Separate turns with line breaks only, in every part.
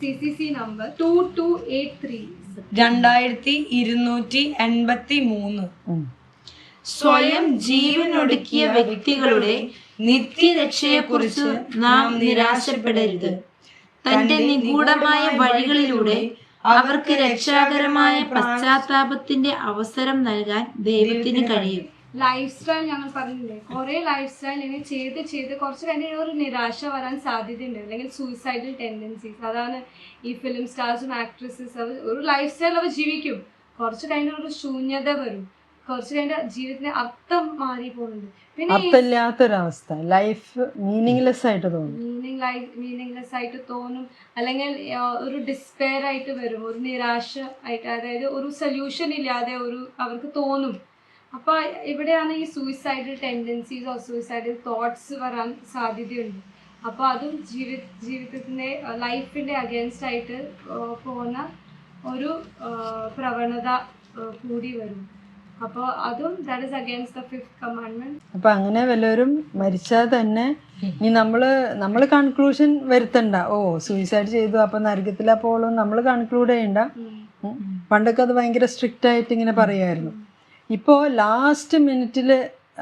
CCC number 2283.
2283.
സ്വയം ജീവനൊടുക്കിയ വ്യക്തികളുടെ നിത്യരക്ഷയെക്കുറിച്ച് നാം നിരാശപ്പെടരുത്. തന്റെ നിഗൂഢമായ വഴികളിലൂടെ അവർക്ക് രക്ഷാകരമായ പശ്ചാത്താപത്തിന്റെ അവസരം നൽകാൻ ദൈവത്തിന് കഴിയും.
ലൈഫ് സ്റ്റൈൽ ഞങ്ങൾ പറഞ്ഞില്ലേ, കുറെ ലൈഫ് സ്റ്റൈൽ ഇങ്ങനെ ചെയ്ത് കുറച്ച് കഴിഞ്ഞാൽ ഒരു നിരാശ വരാൻ സാധ്യതയുണ്ട്, അല്ലെങ്കിൽ സൂയിസൈഡൽ ടെൻഡൻസീസ്. അതാണ് ഈ ഫിലിം സ്റ്റാർസും ആക്ട്രസസ് ഒരു ലൈഫ് സ്റ്റൈൽ അവർ ജീവിക്കും, കുറച്ച് കഴിഞ്ഞ ഒരു ശൂന്യത വരും, കുറച്ച് കഴിഞ്ഞ ജീവിതത്തിന്റെ അർത്ഥം മാറി പോകുന്നുണ്ട്. പിന്നെ
അർത്ഥമില്ലാത്തൊരവസ്ഥ, ലൈഫ് മീനിങ്ലെസ് ആയിട്ട് തോന്നും,
മീനിങ്ലെസ് ആയിട്ട് തോന്നും, അല്ലെങ്കിൽ ഒരു ഡിസ്പെയർ ആയിട്ട് വരും, ഒരു നിരാശ ആയിട്ട്, അതായത് ഒരു സൊല്യൂഷൻ ഇല്ലാതെ അവർക്ക് തോന്നും. അപ്പോൾ ഇവിടെയാണ് ഈ സൂയിസൈഡൽ ടെൻഡൻസീസ് സൂയിസൈഡൽ തോട്ട്സ് വരാൻ സാധ്യതയുണ്ട്. അപ്പോൾ അതും ജീവിതത്തിൻ്റെ ലൈഫിൻ്റെ അഗേൻസ്റ്റ് ആയിട്ട് പോകുന്ന ഒരു പ്രവണത കൂടി വരും. അപ്പോൾ അതും that is against the 5th commandment.
അപ്പം അങ്ങനെ വല്ലവരും മരിച്ചാൽ തന്നെ ഇനി നമ്മൾ കൺക്ലൂഷൻ വരുത്തണ്ട, ഓ സൂയിസൈഡ് ചെയ്തു അപ്പം നരകത്തിലാ പോലും നമ്മൾ കൺക്ലൂഡ് ചെയ്യണ്ട. പണ്ടൊക്കെ അത് ഭയങ്കര സ്ട്രിക്റ്റ് ആയിട്ട് ഇങ്ങനെ പറയുമായിരുന്നു. ഇപ്പോൾ ലാസ്റ്റ് മിനിറ്റിൽ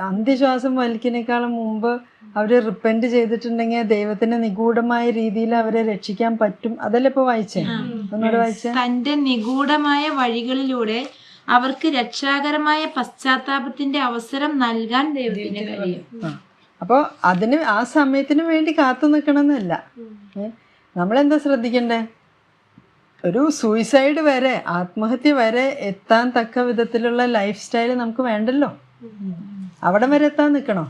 അന്ത്യശ്വാസം വലിക്കുന്നേക്കാളും മുമ്പ് അവർ റിപ്പൻറ്റ് ചെയ്തിട്ടുണ്ടെങ്കിൽ ദൈവത്തിന്റെ നിഗൂഢമായ രീതിയിൽ അവരെ രക്ഷിക്കാൻ പറ്റും. അതല്ലേ ഇപ്പോൾ വായിച്ചേ, ഒന്നുകൂടെ വായിച്ചേ.
തന്റെ നിഗൂഢമായ വഴികളിലൂടെ അവർക്ക് രക്ഷാകരമായ പശ്ചാത്താപത്തിന്റെ അവസരം നൽകാൻ ദൈവത്തിന് കഴിയും.
അപ്പോൾ ആ സമയത്തിന് വേണ്ടി കാത്തു നിൽക്കണമെന്നല്ല. നമ്മളെന്താ ശ്രദ്ധിക്കണ്ടേ, ഒരു സൂയിസൈഡ് വരെ, ആത്മഹത്യ വരെ എത്താൻ തക്ക വിധത്തിലുള്ള ലൈഫ് സ്റ്റൈൽ നമുക്ക് വേണ്ടല്ലോ. അവിടെ വരെ എത്താൻ നിൽക്കണോ?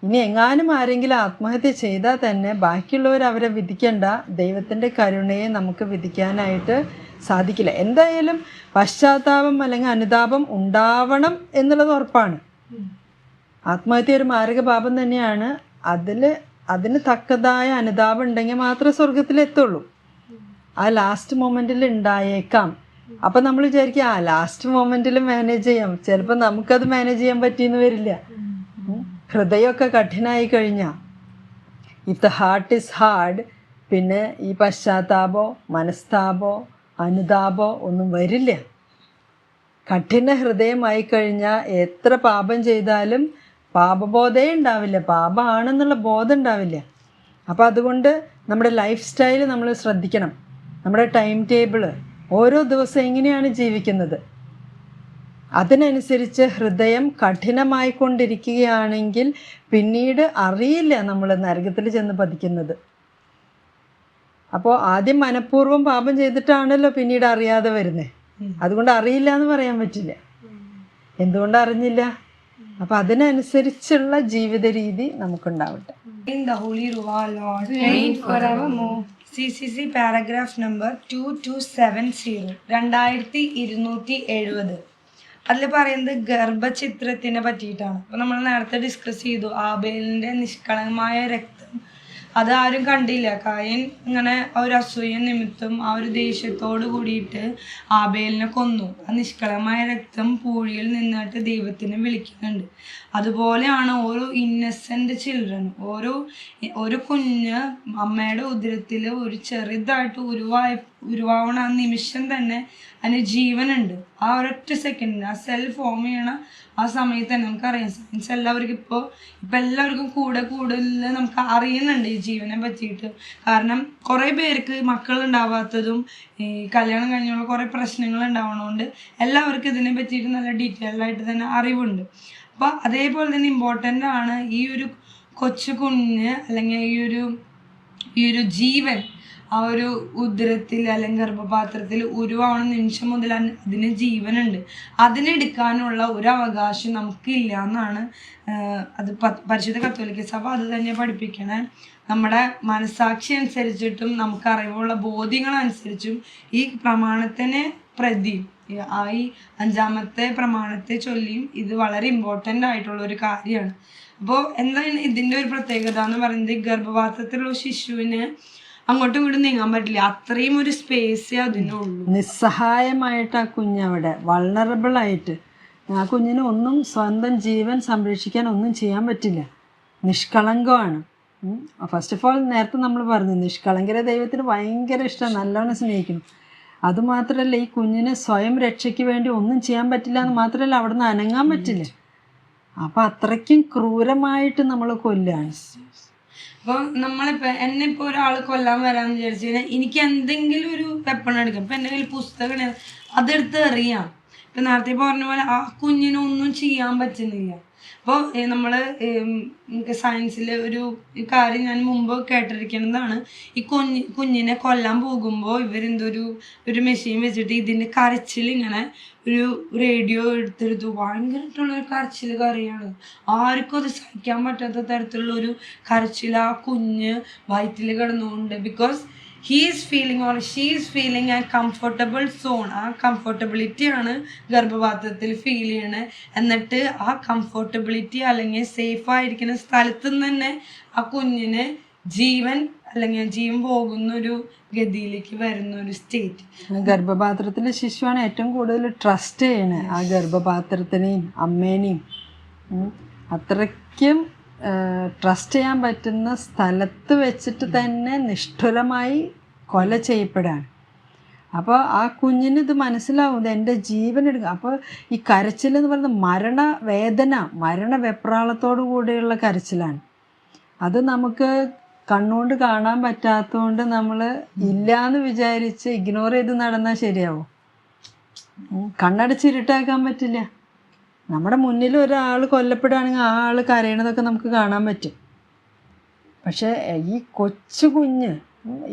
ഇനി എങ്ങാനും ആരെങ്കിലും ആത്മഹത്യ ചെയ്താൽ തന്നെ ബാക്കിയുള്ളവർ അവരെ വിധിക്കണ്ട, ദൈവത്തിൻ്റെ കരുണയെ നമുക്ക് വിധിക്കാനായിട്ട് സാധിക്കില്ല. എന്തായാലും പശ്ചാത്താപം അല്ലെങ്കിൽ അനുതാപം ഉണ്ടാവണം എന്നുള്ളത് ഉറപ്പാണ്. ആത്മഹത്യ ഒരു മാരക പാപം തന്നെയാണ്. അതിന് തക്കതായ അനുതാപം ഉണ്ടെങ്കിൽ മാത്രമേ സ്വർഗത്തിലെത്തുള്ളൂ. ആ ലാസ്റ്റ് മൊമെൻറ്റിൽ ഉണ്ടായേക്കാം. അപ്പം നമ്മൾ വിചാരിക്കുക ലാസ്റ്റ് മൊമെൻറ്റിൽ മാനേജ് ചെയ്യാം. ചിലപ്പോൾ നമുക്കത് മാനേജ് ചെയ്യാൻ പറ്റിയെന്ന് വരില്ല. ഹൃദയമൊക്കെ കഠിനമായി കഴിഞ്ഞാൽ, if the heart is hard, പിന്നെ ഈ പശ്ചാത്താപോ മനസ്താപോ അനുതാപോ ഒന്നും വരില്ല. കഠിന ഹൃദയമായി കഴിഞ്ഞാൽ എത്ര പാപം ചെയ്താലും പാപബോധേ ഉണ്ടാവില്ല, പാപമാണെന്നുള്ള ബോധം ഉണ്ടാവില്ല. അപ്പോൾ അതുകൊണ്ട് നമ്മുടെ ലൈഫ് സ്റ്റൈൽ നമ്മൾ ശ്രദ്ധിക്കണം. നമ്മുടെ ടൈം ടേബിള് ഓരോ ദിവസം എങ്ങനെയാണ് ജീവിക്കുന്നത്, അതിനനുസരിച്ച് ഹൃദയം കഠിനമായിക്കൊണ്ടിരിക്കുകയാണെങ്കിൽ പിന്നീട് അറിയില്ല നമ്മൾ നരകത്തിൽ ചെന്ന് പതിക്കുന്നത്. അപ്പോൾ ആദ്യം മനഃപൂർവ്വം പാപം ചെയ്തിട്ടാണല്ലോ പിന്നീട് അറിയാതെ വരുന്നത്. അതുകൊണ്ട് അറിയില്ല എന്ന് പറയാൻ പറ്റില്ല. എന്തുകൊണ്ട് അറിഞ്ഞില്ല? അപ്പം അതിനനുസരിച്ചുള്ള ജീവിത രീതി നമുക്കുണ്ടാവട്ടെ.
CCC paragraph number 2270, 2270. അതിൽ പറയുന്നത് ഗർഭചിത്രത്തിനെ പറ്റിയിട്ടാണ്. അപ്പോൾ നമ്മൾ നേരത്തെ ഡിസ്കസ് ചെയ്തു, ആബേലിൻ്റെ നിഷ്കളങ്കമായ രക്തം അത് ആരും കണ്ടില്ല. കായൻ ഇങ്ങനെ ഒരു അസൂയ നിമിത്തം ആ ഒരു ദേഷ്യത്തോട് കൂടിയിട്ട് ആബേലിനെ കൊന്നു. ആ നിഷ്കളങ്കമായ രക്തം പൂഴിയിൽ നിന്നിട്ട് ദൈവത്തിനെ വിളിക്കുന്നുണ്ട്. അതുപോലെയാണ് ഓരോ ഇന്നസെൻ്റ് ചിൽഡ്രൻ, ഒരു കുഞ്ഞ് അമ്മയുടെ ഉദരത്തിൽ ഒരു ചെറുതായിട്ട് ഉരുവാവണ ആ നിമിഷം തന്നെ അതിന് ജീവനുണ്ട്. ആ ഒരൊറ്റ സെക്കൻഡിന് ആ സെൽ ഫോം ചെയ്യണ ആ സമയത്ത് തന്നെ നമുക്കറിയാം. സയൻസ് എല്ലാവർക്കും ഇപ്പോൾ എല്ലാവർക്കും കൂടുതൽ നമുക്ക് അറിയുന്നുണ്ട് ഈ ജീവനെ പറ്റിയിട്ട്. കാരണം കുറേ പേർക്ക് മക്കളുണ്ടാവാത്തതും ഈ കല്യാണം കഴിഞ്ഞുള്ള കുറേ പ്രശ്നങ്ങൾ ഉണ്ടാവണതുകൊണ്ട് എല്ലാവർക്കും ഇതിനെ പറ്റിയിട്ട് നല്ല ഡീറ്റെയിൽഡ് ആയിട്ട് തന്നെ അറിവുണ്ട്. അപ്പോൾ അതേപോലെ തന്നെ ഇമ്പോർട്ടൻ്റ് ആണ് ഈ ഒരു കൊച്ചു കുഞ്ഞ് അല്ലെങ്കിൽ ഈ ഒരു ജീവൻ ആ ഒരു ഉദരത്തിൽ അല്ലെങ്കിൽ ഗർഭപാത്രത്തിൽ ഉരുവാവണ നിമിഷം മുതൽ അതിന് ജീവനുണ്ട്. അതിനെടുക്കാനുള്ള ഒരു അവകാശം നമുക്കില്ല എന്നാണ് അത് പരിശുദ്ധ കത്തോലിക്ക സഭ അത് തന്നെ പഠിപ്പിക്കണേ. നമ്മുടെ മനസാക്ഷി അനുസരിച്ചിട്ടും നമുക്ക് അറിവുള്ള ബോധ്യങ്ങളനുസരിച്ചും ഈ പ്രമാണത്തിനെ പ്രതി ഈ 5ാമത്തെ പ്രമാണത്തെ ചൊല്ലിയും ഇത് വളരെ ഇമ്പോർട്ടൻ്റ് ആയിട്ടുള്ള ഒരു കാര്യമാണ്. അപ്പോൾ എന്താണ് ഇതിൻ്റെ ഒരു പ്രത്യേകത എന്ന് പറയുന്നത്, ഗർഭപാത്രത്തിലുള്ള ശിശുവിന് അങ്ങോട്ടും ഇങ്ങോട്ടും നീങ്ങാൻ പറ്റില്ല, അത്രയും ഒരു സ്പേസേ അതിനുള്ളൂ.
നിസ്സഹായമായിട്ട് ആ കുഞ്ഞവിടെ വൾണറബിളായിട്ട്, ആ കുഞ്ഞിന് ഒന്നും സ്വന്തം ജീവൻ സംരക്ഷിക്കാൻ ഒന്നും ചെയ്യാൻ പറ്റില്ല, നിഷ്കളങ്കമാണ്. ഫസ്റ്റ് ഓഫ് ഓൾ നേരത്തെ നമ്മൾ പറഞ്ഞു നിഷ്കളങ്കര ദൈവത്തിന് ഭയങ്കര ഇഷ്ടം, നല്ലോണം സ്നേഹിക്കുന്നു. അതുമാത്രമല്ല ഈ കുഞ്ഞിന് സ്വയം രക്ഷയ്ക്ക് വേണ്ടി ഒന്നും ചെയ്യാൻ പറ്റില്ല എന്ന് മാത്രമല്ല അവിടുന്ന് അനങ്ങാൻ പറ്റില്ല. അപ്പം അത്രയ്ക്കും ക്രൂരമായിട്ട് നമ്മൾ കൊല്ലാണ്.
അപ്പോൾ നമ്മളിപ്പോൾ എന്നെ ഇപ്പോൾ ഒരാൾ കൊല്ലാൻ വരാമെന്ന് വിചാരിച്ചു കഴിഞ്ഞാൽ എനിക്ക് എന്തെങ്കിലും ഒരു വെപ്പൺ എടുക്കാം. ഇപ്പം എൻ്റെ കയ്യിൽ പുസ്തകം അതെടുത്ത് എറിയാം. ഇപ്പം നേരത്തെ പറഞ്ഞ പോലെ ആ കുഞ്ഞിനൊന്നും ചെയ്യാൻ പറ്റുന്നില്ല. അപ്പോൾ നമ്മൾ നമുക്ക് സയൻസിൽ ഒരു കാര്യം ഞാൻ മുമ്പ് കേട്ടിരിക്കുന്നതാണ്, ഈ കുഞ്ഞിനെ കൊല്ലാൻ പോകുമ്പോൾ ഒരു മെഷീൻ വെച്ചിട്ട് ഇതിൻ്റെ കരച്ചിൽ ഇങ്ങനെ ഒരു റേഡിയോ എടുത്തെടുത്തു ഭയങ്കരമായിട്ടുള്ളൊരു കരച്ചിൽ കരയാണ്. ആർക്കും അത് സഹിക്കാൻ പറ്റാത്ത തരത്തിലുള്ളൊരു കരച്ചിൽ ആ കുഞ്ഞ് വയറ്റിൽ കിടന്നുകൊണ്ട്, because he is feeling or she is feeling a comfortable zone. ആ കംഫർട്ടബിലിറ്റിയാണ് ഗർഭപാത്രത്തിൽ ഫീൽ ചെയ്യണത്. എന്നിട്ട് ആ കംഫർട്ടബിലിറ്റി അല്ലെങ്കിൽ സേഫ് ആയിരിക്കുന്ന സ്ഥലത്ത് നിന്ന് തന്നെ ആ കുഞ്ഞിന് ജീവൻ പോകുന്നൊരു ഗതിയിലേക്ക് വരുന്ന ഒരു സ്റ്റേറ്റ്.
ഗർഭപാത്രത്തിലെ ശിശുവാണ് ഏറ്റവും കൂടുതൽ ട്രസ്റ്റ് ചെയ്യണേ ആ ഗർഭപാത്രത്തിനെയും അമ്മേനെയും. അത്രയ്ക്കും ട്രസ്റ്റ് ചെയ്യാൻ പറ്റുന്ന സ്ഥലത്ത് വെച്ചിട്ട് തന്നെ നിഷ്ഠുരമായി കൊല ചെയ്യപ്പെടാണ്. അപ്പോൾ ആ കുഞ്ഞിന് ഇത് മനസ്സിലാവും, ഇത് എൻ്റെ ജീവൻ എടുക്കുക. അപ്പോൾ ഈ കരച്ചിലെന്ന് പറയുന്നത് മരണവെപ്രാളത്തോടു കൂടിയുള്ള കരച്ചിലാണ്. അത് നമുക്ക് കണ്ണുകൊണ്ട് കാണാൻ പറ്റാത്തതുകൊണ്ട് നമ്മൾ ഇല്ലയെന്ന് വിചാരിച്ച് ഇഗ്നോർ ചെയ്ത് നടന്നാൽ ശരിയാവും. കണ്ണടച്ചിരുട്ടാക്കാൻ പറ്റില്ല. നമ്മുടെ മുന്നിൽ ഒരാൾ കൊല്ലപ്പെടുകയാണെങ്കിൽ ആ ആൾ കരയണതൊക്കെ നമുക്ക് കാണാൻ പറ്റും. പക്ഷേ ഈ കൊച്ചു കുഞ്ഞ്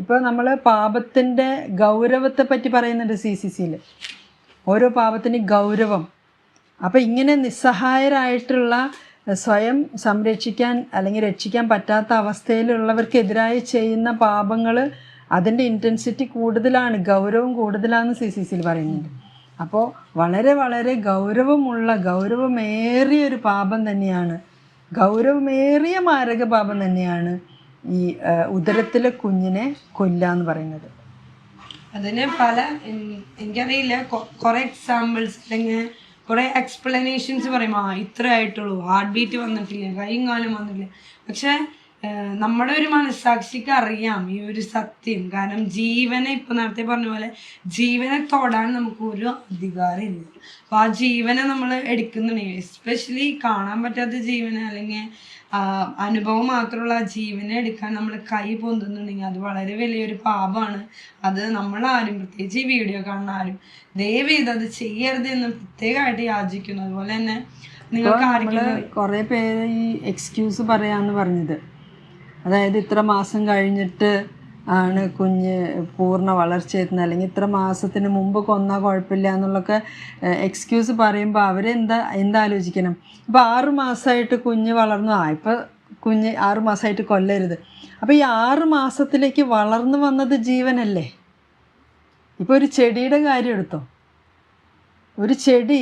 ഇപ്പോൾ നമ്മൾ പാപത്തിൻ്റെ ഗൗരവത്തെ പറ്റി പറയുന്നുണ്ട് CCCയിൽ, ഓരോ പാപത്തിൻ്റെയും ഗൗരവം. അപ്പോൾ ഇങ്ങനെ നിസ്സഹായരായിട്ടുള്ള സ്വയം സംരക്ഷിക്കാൻ അല്ലെങ്കിൽ രക്ഷിക്കാൻ പറ്റാത്ത അവസ്ഥയിലുള്ളവർക്കെതിരായി ചെയ്യുന്ന പാപങ്ങൾ അതിൻ്റെ ഇൻറ്റൻസിറ്റി കൂടുതലാണ്, ഗൗരവം കൂടുതലാണെന്ന് CCCയിൽ പറയുന്നുണ്ട്. അപ്പോൾ വളരെ വളരെ ഗൗരവമേറിയൊരു പാപം തന്നെയാണ്, ഗൗരവമേറിയ മാരക പാപം തന്നെയാണ് ഈ ഉദരത്തിലെ കുഞ്ഞിനെ കൊല്ലുക എന്ന് പറയുന്നത്.
അതിന് എനിക്കറിയില്ല, കുറേ എക്സാമ്പിൾസ് അല്ലെങ്കിൽ കുറേ എക്സ്പ്ലനേഷൻസ് പറയും. ഇത്ര ആയിട്ടുള്ളൂ, ഹാർട്ട് ബീറ്റ് വന്നിട്ടില്ല, കൈയും കാലും വന്നിട്ടില്ല. പക്ഷെ നമ്മുടെ ഒരു മനസ്സാക്ഷിക്ക് അറിയാം ഈ ഒരു സത്യം. കാരണം ജീവനെ, ഇപ്പം നേരത്തെ പറഞ്ഞ പോലെ ജീവനെ തൊടാൻ നമുക്ക് ഒരു അധികാരമില്ല. അപ്പോൾ ആ ജീവനെ നമ്മൾ എടുക്കുന്നുണ്ടെങ്കിൽ, എസ്പെഷ്യലി കാണാൻ പറ്റാത്ത ജീവനെ അല്ലെങ്കിൽ അനുഭവം മാത്രമുള്ള ആ ജീവനെ എടുക്കാൻ നമ്മൾ കൈ പൊന്തുന്നുണ്ടെങ്കിൽ അത് വളരെ വലിയൊരു പാപമാണ്. അത് നമ്മളാരും, പ്രത്യേകിച്ച് ഈ വീഡിയോ കാണുന്ന ആരും ദയവ് ചെയ്ത് അത് ചെയ്യരുത് എന്ന് പ്രത്യേകമായിട്ട് യാചിക്കുന്നു. അതുപോലെ തന്നെ നിങ്ങൾക്ക്
കുറേ പേര് ഈ എക്സ്ക്യൂസ് പറയാമെന്ന് പറഞ്ഞത്, അതായത് ഇത്ര മാസം കഴിഞ്ഞിട്ട് ആണ് കുഞ്ഞ് പൂർണ്ണ വളർച്ചയെത്തുന്നത്, അല്ലെങ്കിൽ ഇത്ര മാസത്തിന് മുമ്പ് കൊന്നാൽ കുഴപ്പമില്ല എന്നുള്ളൊക്കെ എക്സ്ക്യൂസ് പറയുമ്പോൾ എന്താലോചിക്കണം. ഇപ്പോൾ 6 മാസമായിട്ട് കുഞ്ഞ് വളർന്നു, ഇപ്പോൾ കുഞ്ഞ് 6 മാസമായിട്ട് കൊല്ലരുത്. അപ്പോൾ ഈ 6 മാസത്തിലേക്ക് വളർന്നു വന്നത് ജീവനല്ലേ. ഇപ്പോൾ ഒരു ചെടിയുടെ കാര്യം എടുത്തോ, ഒരു ചെടി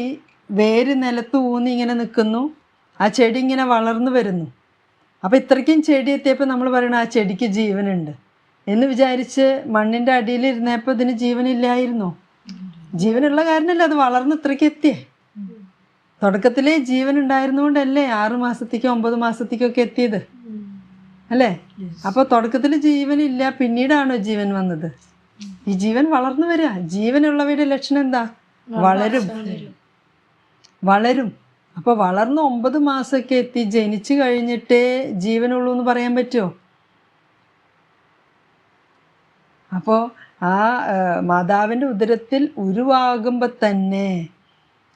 വേര് നിലത്ത് ഊന്നി ഇങ്ങനെ നിൽക്കുന്നു, ആ ചെടി ഇങ്ങനെ വളർന്നു വരുന്നു. അപ്പോൾ ഇത്രയ്ക്കും ചെടി എത്തിയപ്പോൾ നമ്മൾ പറയണം ആ ചെടിക്ക് ജീവനുണ്ട് എന്ന് വിചാരിച്ച് മണ്ണിൻ്റെ അടിയിലിരുന്നപ്പോൾ ഇതിന് ജീവനില്ലായിരുന്നോ? ജീവനുള്ള കാരണമല്ലേ അത് വളർന്ന് ഇത്രയ്ക്ക് എത്തിയേ. തുടക്കത്തിലേ ജീവൻ ഉണ്ടായിരുന്നുകൊണ്ടല്ലേ 6 മാസത്തേക്കോ 9 മാസത്തേക്കൊക്കെ എത്തിയത് അല്ലേ? അപ്പോൾ തുടക്കത്തിൽ ജീവനില്ല, പിന്നീടാണോ ജീവൻ വന്നത്? ഈ ജീവൻ വളർന്നു വരിക. ജീവനുള്ളവയുടെ ലക്ഷണം എന്താ? വളരും. അപ്പോൾ വളർന്ന് 9 മാസമൊക്കെ എത്തി ജനിച്ചു കഴിഞ്ഞിട്ടേ ജീവനുള്ളൂ എന്ന് പറയാൻ പറ്റുമോ? അപ്പോൾ ആ മാതാവിൻ്റെ ഉദരത്തിൽ ഉരുവാകുമ്പോൾ തന്നെ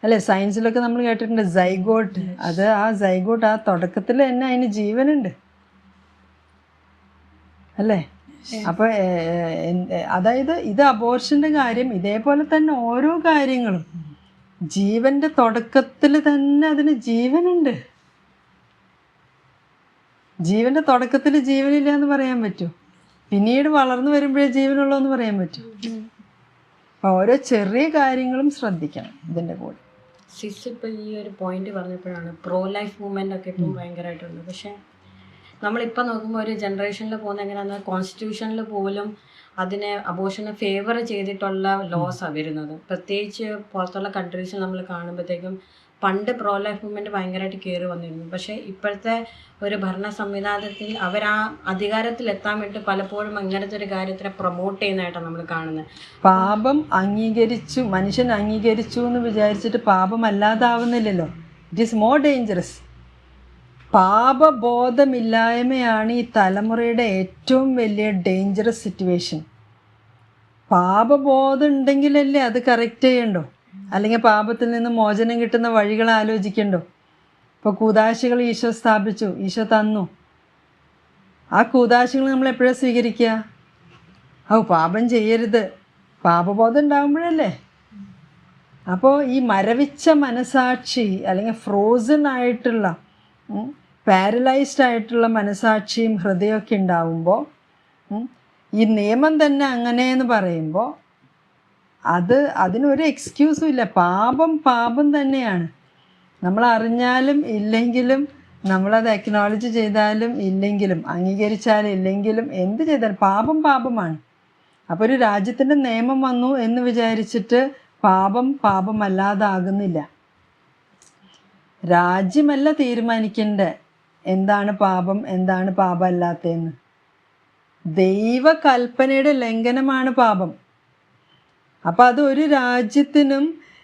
അല്ലേ, സയൻസിലൊക്കെ നമ്മൾ കേട്ടിട്ടുണ്ട് സൈഗോട്ട്. അത് ആ സൈഗോട്ട് ആ തുടക്കത്തിൽ തന്നെ അതിന് ജീവനുണ്ട് അല്ലേ? അപ്പോൾ അതായത് ഇത് അബോർഷൻ്റെ കാര്യം, ഇതേപോലെ തന്നെ ഓരോ കാര്യങ്ങളും ജീവൻ്റെ തുടക്കത്തിൽ തന്നെ അതിന് ജീവനുണ്ട്. ജീവൻ്റെ തുടക്കത്തിൽ ജീവനില്ല എന്ന് പറയാൻ പറ്റുമോ? പിന്നീട് വളർന്നു വരുമ്പോഴേ ജീവനുള്ളൂ എന്ന് പറയാൻ പറ്റും. അപ്പോൾ ഓരോ ചെറിയ കാര്യങ്ങളും ശ്രദ്ധിക്കണം ഇതിൻ്റെ കൂടെ.
സിസ് ഇപ്പോൾ ഈ ഒരു പോയിന്റ് പറഞ്ഞപ്പോഴാണ് പ്രോ ലൈഫ് മൂവ്മെൻ്റ് ഒക്കെ ഇപ്പം ഭയങ്കരമായിട്ടുണ്ട്. പക്ഷേ നമ്മളിപ്പോൾ നോക്കുമ്പോൾ ഒരു ജനറേഷനിൽ പോകുന്ന എങ്ങനെയാണെന്ന്, കോൺസ്റ്റിറ്റ്യൂഷനിൽ പോലും അതിനെ അബോർഷനെ ഫേവർ ചെയ്തിട്ടുള്ള ലോസാണ് വരുന്നത്. പ്രത്യേകിച്ച് പുറത്തുള്ള കൺട്രീസിൽ നമ്മൾ കാണുമ്പോഴത്തേക്കും പണ്ട് പ്രോ ലൈഫ് മൂവ്മെൻറ്റ് ഭയങ്കരമായിട്ട് കയറി വന്നിരുന്നു. പക്ഷേ ഇപ്പോഴത്തെ ഒരു ഭരണ സംവിധാനത്തിൽ അവർ ആ അധികാരത്തിലെത്താൻ വേണ്ടി പലപ്പോഴും അങ്ങനത്തെ ഒരു കാര്യത്തിനെ പ്രൊമോട്ട് ചെയ്യുന്നതായിട്ടാണ് നമ്മൾ കാണുന്നത്.
പാപം അംഗീകരിച്ചു, മനുഷ്യൻ അംഗീകരിച്ചു എന്ന് വിചാരിച്ചിട്ട് പാപമല്ലാതാവുന്നില്ലല്ലോ. It is more dangerous. പാപബോധമില്ലായ്മയാണ് ഈ തലമുറയുടെ ഏറ്റവും വലിയ ഡേഞ്ചറസ് സിറ്റുവേഷൻ. പാപബോധം ഉണ്ടെങ്കിലല്ലേ അത് കറക്റ്റ് ചെയ്യണ്ടോ, അല്ലെങ്കിൽ പാപത്തിൽ നിന്ന് മോചനം കിട്ടുന്ന വഴികൾ ആലോചിക്കണ്ടോ. ഇപ്പോൾ കൂദാശികൾ ഈശോ സ്ഥാപിച്ചു, ഈശോ തന്നു. ആ കൂദാശികൾ നമ്മൾ എപ്പോഴാണ് സ്വീകരിക്കുക? പാപം ചെയ്യരുത്, പാപബോധം ഉണ്ടാകുമ്പോഴല്ലേ. അപ്പോൾ ഈ മരവിച്ച മനസാക്ഷി അല്ലെങ്കിൽ ഫ്രോസൺ ആയിട്ടുള്ള പാരലൈസ്ഡ് ആയിട്ടുള്ള മനസാക്ഷിയും ഹൃദയമൊക്കെ ഉണ്ടാവുമ്പോൾ ഈ നിയമം തന്നെ അങ്ങനെയെന്ന് പറയുമ്പോൾ അതിനൊരു എക്സ്ക്യൂസും ഇല്ല. പാപം തന്നെയാണ്. നമ്മൾ അറിഞ്ഞാലും ഇല്ലെങ്കിലും, നമ്മളത് അക്നോളജ് ചെയ്താലും ഇല്ലെങ്കിലും, അംഗീകരിച്ചാലും ഇല്ലെങ്കിലും, എന്ത് ചെയ്താലും പാപമാണ്. അപ്പോൾ ഒരു രാജ്യത്തിൻ്റെ നിയമം വന്നു എന്ന് വിചാരിച്ചിട്ട് പാപമല്ലാതാകുന്നില്ല. രാജ്യമല്ല തീരുമാനിക്കേണ്ടത് എന്താണ് പാപം എന്താണ് പാപമല്ലാത്തതെന്ന്. ദൈവകൽപ്പനയുടെ ലംഘനമാണ് പാപം. അപ്പം അത് ഒരു രാജ്യത്തിനും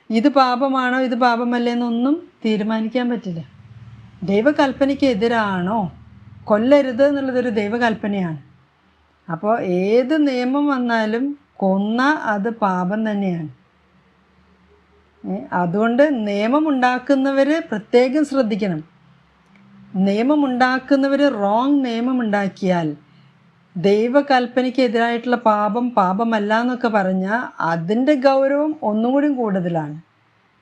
ഇത് പാപമാണോ ഇത് പാപമല്ലേന്നൊന്നും തീരുമാനിക്കാൻ പറ്റില്ല. ദൈവകൽപ്പനയ്ക്ക് എതിരാണോ? കൊല്ലരുത് എന്നുള്ളതൊരു ദൈവകൽപ്പനയാണ്. അപ്പോൾ ഏത് നിയമം വന്നാലും കൊന്ന അത് പാപം തന്നെയാണ്. അതുകൊണ്ട് നിയമമുണ്ടാക്കുന്നവർ പ്രത്യേകം ശ്രദ്ധിക്കണം. നിയമമുണ്ടാക്കുന്നവർ റോങ് നിയമമുണ്ടാക്കിയാൽ ദൈവകൽപ്പനയ്ക്ക് എതിരായിട്ടുള്ള പാപമല്ല എന്നൊക്കെ പറഞ്ഞാൽ അതിൻ്റെ ഗൗരവം ഒന്നും കൂടി കൂടുതലാണ്.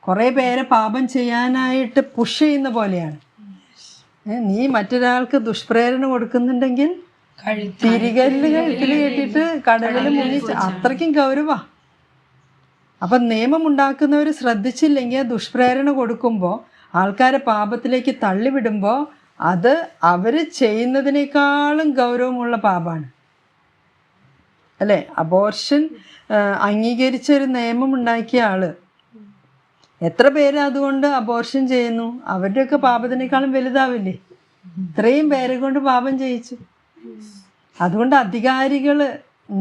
കുറേ പേരെ പാപം ചെയ്യാനായിട്ട് പുഷ് ചെയ്യുന്ന പോലെയാണ്. നീ മറ്റൊരാൾക്ക് ദുഷ്പ്രേരണ കൊടുക്കുന്നുണ്ടെങ്കിൽ തിരികല്ല് കഴുത്തിൽ കെട്ടിയിട്ട് കടലിൽ മുങ്ങി, അത്രയ്ക്കും ഗൗരവമാണ്. അപ്പം നിയമമുണ്ടാക്കുന്നവർ ശ്രദ്ധിച്ചില്ലെങ്കിൽ ദുഷ്പ്രേരണ കൊടുക്കുമ്പോൾ ആൾക്കാരെ പാപത്തിലേക്ക് തള്ളിവിടുമ്പോൾ അത് അവർ ചെയ്യുന്നതിനേക്കാളും ഗൗരവമുള്ള പാപമാണ് അല്ലേ. അബോർഷൻ അംഗീകരിച്ചൊരു നിയമം ഉണ്ടാക്കിയ ആള് എത്ര പേര് അതുകൊണ്ട് അബോർഷൻ ചെയ്യുന്നു? അവരുടെയൊക്കെ പാപത്തിനേക്കാളും വലുതാവില്ലേ? ഇത്രയും പേരെ കൊണ്ട് പാപം ചെയ്യിച്ചു. അതുകൊണ്ട് അധികാരികൾ,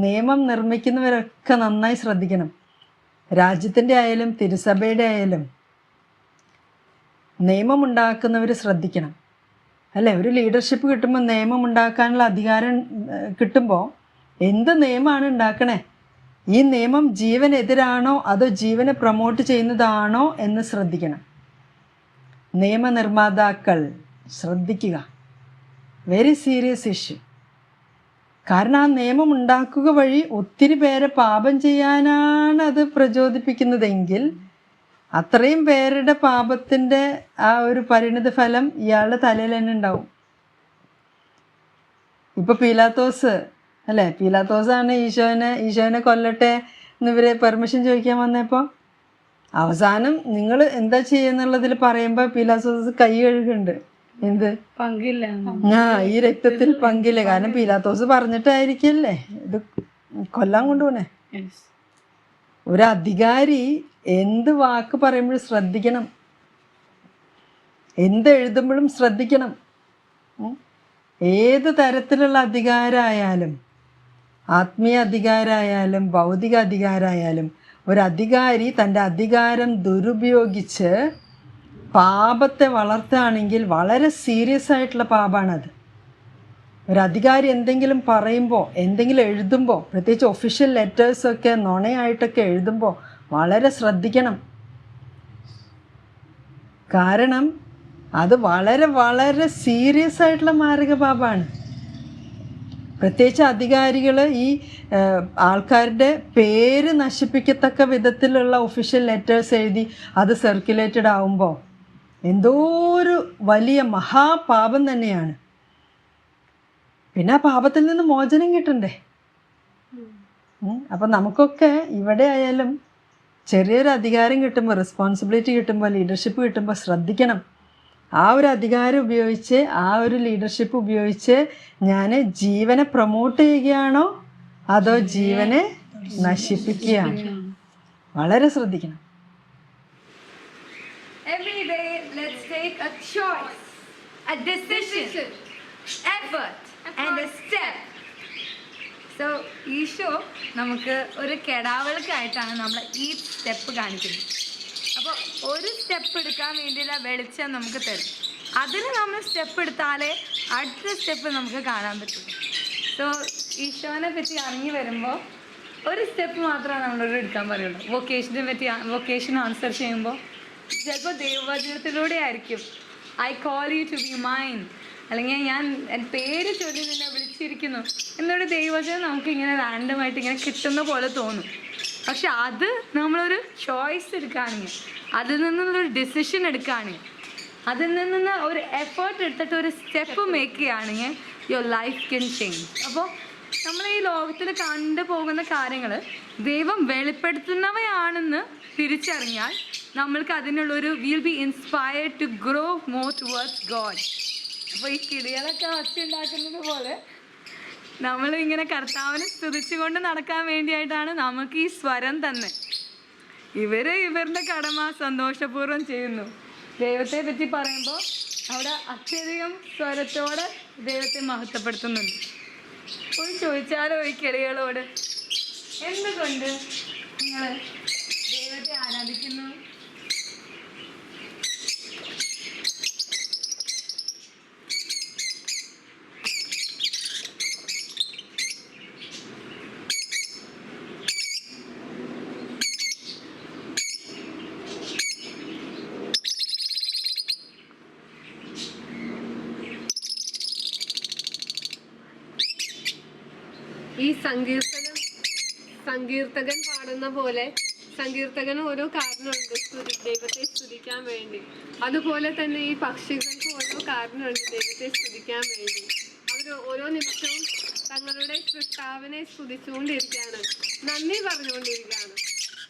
നിയമം നിർമ്മിക്കുന്നവരൊക്കെ നന്നായി ശ്രദ്ധിക്കണം. രാജ്യത്തിൻ്റെ ആയാലും തിരുസഭയുടെ ആയാലും നിയമമുണ്ടാക്കുന്നവർ ശ്രദ്ധിക്കണം അല്ലേ. ഒരു ലീഡർഷിപ്പ് കിട്ടുമ്പോൾ നിയമമുണ്ടാക്കാനുള്ള അധികാരം കിട്ടുമ്പോൾ എന്ത് നിയമമാണ് ഉണ്ടാക്കണേ? ഈ നിയമം ജീവനെതിരാണോ അതോ ജീവനെ പ്രൊമോട്ട് ചെയ്യുന്നതാണോ എന്ന് ശ്രദ്ധിക്കണം. നിയമനിർമ്മാതാക്കൾ ശ്രദ്ധിക്കുക. Very serious issue. കാരണം ആ നിയമം ഉണ്ടാക്കുക വഴി ഒത്തിരി പേരെ പാപം ചെയ്യാനാണ് അത് പ്രചോദിപ്പിക്കുന്നതെങ്കിൽ അത്രയും പേരുടെ പാപത്തിൻ്റെ ആ ഒരു പരിണിത ഫലം ഇയാളുടെ തലയിൽ തന്നെ ഉണ്ടാവും. ഇപ്പോൾ പീലാത്തോസ് അല്ലേ, പീലാത്തോസാണ് ഈശോനെ കൊല്ലട്ടെ എന്നിവരെ പെർമിഷൻ ചോദിക്കാൻ വന്നപ്പോൾ അവസാനം നിങ്ങൾ എന്താ ചെയ്യുന്നുള്ളതിൽ പറയുമ്പോൾ പീലാത്തോസ് കൈ കഴുകുന്നുണ്ട്. എന്ത്
പങ്കില്ല,
ഈ രക്തത്തിൽ പങ്കില്ല. കാരണം പീലാത്തോസ് പറഞ്ഞിട്ടായിരിക്കല്ലേ ഇത് കൊല്ലാൻ കൊണ്ടുപോണേ. ഒരു അധികാരി എന്ത് വാക്ക് പറയുമ്പോഴും ശ്രദ്ധിക്കണം, എന്ത് എഴുതുമ്പോഴും ശ്രദ്ധിക്കണം. ഏത് തരത്തിലുള്ള അധികാരമായാലും, ആത്മീയ അധികാരമായാലും ഭൗതിക അധികാരമായാലും, ഒരു അധികാരി തൻ്റെ അധികാരം ദുരുപയോഗിച്ച് പാപത്തെ വളർത്തുകയാണെങ്കിൽ വളരെ സീരിയസ് ആയിട്ടുള്ള പാപമാണത്. ഒരു അധികാരി എന്തെങ്കിലും പറയുമ്പോൾ, എന്തെങ്കിലും എഴുതുമ്പോൾ, പ്രത്യേകിച്ച് ഒഫീഷ്യൽ ലെറ്റേഴ്സൊക്കെ നുണയായിട്ടൊക്കെ എഴുതുമ്പോൾ വളരെ ശ്രദ്ധിക്കണം. കാരണം അത് വളരെ വളരെ സീരിയസ് ആയിട്ടുള്ള മാരക പാപമാണ്. പ്രത്യേകിച്ച് അധികാരികൾ ഈ ആൾക്കാരുടെ പേര് നശിപ്പിക്കത്തക്ക വിധത്തിലുള്ള ഒഫീഷ്യൽ ലെറ്റേഴ്സ് എഴുതി അത് സർക്കുലേറ്റഡ് ആവുമ്പോൾ എന്തോ ഒരു വലിയ മഹാപാപം തന്നെയാണ്. പിന്നെ ആ പാപത്തിൽ നിന്ന് മോചനം കിട്ടണ്ടേ? അപ്പം നമുക്കൊക്കെ ഇവിടെ ആയാലും ചെറിയൊരു അധികാരം കിട്ടുമ്പോൾ, റെസ്പോൺസിബിലിറ്റി കിട്ടുമ്പോൾ, ലീഡർഷിപ്പ് കിട്ടുമ്പോൾ ശ്രദ്ധിക്കണം. ആ ഒരു അധികാരം ഉപയോഗിച്ച്, ആ ഒരു ലീഡർഷിപ്പ് ഉപയോഗിച്ച് ഞാൻ ജീവനെ പ്രൊമോട്ട് ചെയ്യുകയാണോ അതോ ജീവനെ നശിപ്പിക്കുകയാണോ? വളരെ ശ്രദ്ധിക്കണം.
Every day take a choice, a decision, effort and a step. So Eesho നമുക്ക് ഒരു കെടാവൾക്കായിട്ടാണ് നമ്മൾ ഈ സ്റ്റെപ്പ് കാണിക്കുന്നത്. അപ്പോൾ ഒരു സ്റ്റെപ്പ് എടുക്കാൻ വേണ്ടിയുള്ള വെളിച്ചം നമുക്ക് തരും. അതിന് നമ്മൾ സ്റ്റെപ്പ് എടുത്താലേ അടുത്ത സ്റ്റെപ്പ് നമുക്ക് കാണാൻ പറ്റും. സോ ഈശോനെ പറ്റി അറിഞ്ഞു വരുമ്പോൾ ഒരു സ്റ്റെപ്പ് മാത്രമേ നമ്മളോട് എടുക്കാൻ പറയുള്ളൂ. വൊക്കേഷൻ ആൻസർ ചെയ്യുമ്പോൾ ചിലപ്പോൾ ദൈവവചനത്തിലൂടെ ആയിരിക്കും. I call you to be mine, അല്ലെങ്കിൽ ഞാൻ എൻ്റെ പേര് ചൊല്ലി നിന്നെ വിളിച്ചിരിക്കുന്നു എന്നൊരു ദൈവവചനം നമുക്ക് ഇങ്ങനെ റാൻഡമായിട്ട് ഇങ്ങനെ കിട്ടുന്ന പോലെ തോന്നും. പക്ഷെ അത് നമ്മളൊരു ചോയ്സ് എടുക്കുകയാണെങ്കിൽ, അതിൽ നിന്നുള്ളൊരു ഡിസിഷൻ എടുക്കുകയാണെങ്കിൽ, അതിൽ നിന്ന് ഒരു എഫേർട്ട് എടുത്തിട്ട് ഒരു സ്റ്റെപ്പ് മേക്ക് ചെയ്യുകയാണെങ്കിൽ യുവർ ലൈഫ് കെൻ ചേഞ്ച്. അപ്പോൾ നമ്മൾ ഈ ലോകത്തിൽ കണ്ടു പോകുന്ന കാര്യങ്ങൾ ദൈവം വെളിപ്പെടുത്തുന്നവയാണെന്ന് തിരിച്ചറിഞ്ഞാൽ നമ്മൾക്ക് അതിനുള്ളൊരു will be inspired to grow more towards God. അപ്പോൾ ഈ കിളികളൊക്കെ ഒച്ചയുണ്ടാക്കുന്നത് പോലെ നമ്മൾ ഇങ്ങനെ കർത്താവിനെ സ്തുതിച്ചുകൊണ്ട് നടക്കാൻ വേണ്ടിയായിട്ടാണ് നമുക്ക് ഈ സ്വരം തന്നെ. ഇവരുടെ കടമ സന്തോഷപൂർവ്വം ചെയ്യുന്നു. ദൈവത്തെ പറ്റി പറയുമ്പോൾ അവിടെ അത്യധികം സ്വരത്തോടെ ദൈവത്തെ മഹത്വപ്പെടുത്തുന്നുണ്ട്. പോയി ചോദിച്ചാലോ ഈ കിളികളോട്, എന്തുകൊണ്ട് നിങ്ങൾ ദൈവത്തെ ആരാധിക്കുന്നു?
ഈ സങ്കീർത്തകൻ പാടുന്ന പോലെ സങ്കീർത്തകന് ഓരോ കാരണമുണ്ട് ദൈവത്തെ സ്തുതിക്കാൻ വേണ്ടി. അതുപോലെ തന്നെ ഈ പക്ഷികൾക്ക് ഓരോ കാരണമുണ്ട് ദൈവത്തെ സ്തുതിക്കാൻ വേണ്ടി. അവർ ഓരോ നിമിഷവും തങ്ങളുടെ സൃഷ്ടാവിനെ സ്തുതിച്ചുകൊണ്ടിരിക്കുകയാണ്, നന്ദി പറഞ്ഞുകൊണ്ടിരിക്കുകയാണ്.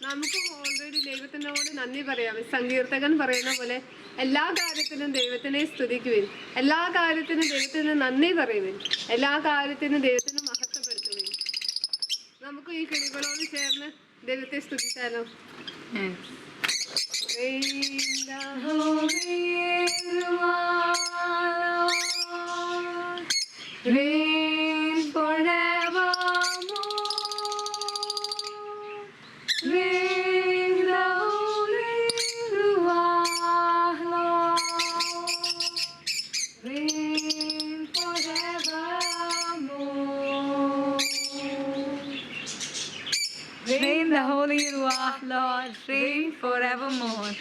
നമുക്കും ഓൾറെഡി ദൈവത്തിനോട് നന്ദി പറയാം. സങ്കീർത്തകൻ പറയുന്ന പോലെ എല്ലാ കാര്യത്തിനും ദൈവത്തിനെ സ്തുതിക്കുവിൻ, എല്ലാ കാര്യത്തിനും ദൈവത്തിന് നന്ദി പറയുവിൻ, എല്ലാ കാര്യത്തിനും ദൈവത്തിന് മഹത്വപ്പെടുത്തുവിൻ. നമുക്ക് ഈ കിളികളോട് ചേർന്ന് ദൈവത്തെ സ്തുതിച്ചാലോ?
Rain the Holy Ruach, Lord, rain forevermore.